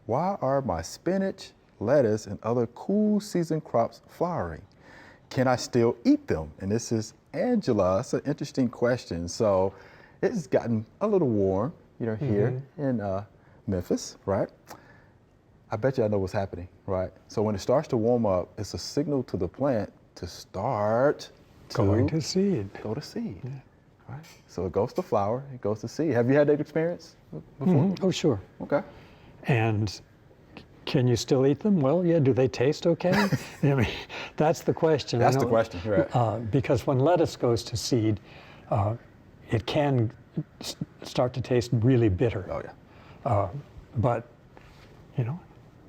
Why are my spinach, lettuce, and other cool season crops flowering? Can I still eat them? And this is Angela. It's an interesting question. So it's gotten a little warm, here in Memphis, right? I bet you I know what's happening, right? So when it starts to warm up, it's a signal to the plant to start Going to seed. Go to seed. Yeah. Right? So it goes to flower, it goes to seed. Have you had that experience before? Oh, sure. Okay. And can you still eat them? Well, yeah. Do they taste okay? I mean, that's the question. That's the question, right? Because when lettuce goes to seed, it can start to taste really bitter. Oh, yeah. But,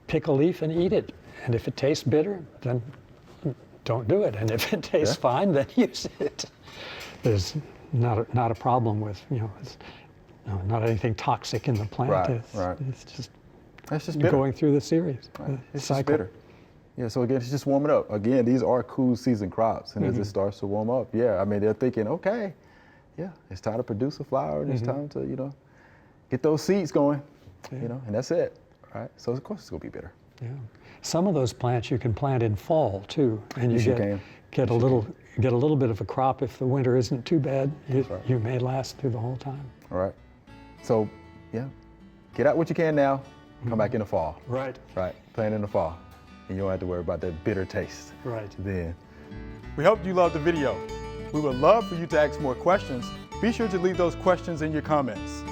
pick a leaf and eat it. And if it tastes bitter, then don't do it. And if it tastes fine, then use it. There's not a problem with, not anything toxic in the plant. Right. It's just bitter. Going through the series. Right. It's cycle. just bitter. Yeah, so again, it's just warming up. Again, these are cool season crops. And as it starts to warm up, they're thinking, okay, it's time to produce a flower and it's time to, get those seeds going, and that's it, right? So of course it's gonna be bitter. Yeah. Some of those plants you can plant in fall too, and you get a little bit of a crop if the winter isn't too bad. You may last through the whole time. All right. So get out what you can now. Come back in the fall. Right. Right. Plant in the fall, and you don't have to worry about that bitter taste. Right. Then. We hope you loved the video. We would love for you to ask more questions. Be sure to leave those questions in your comments.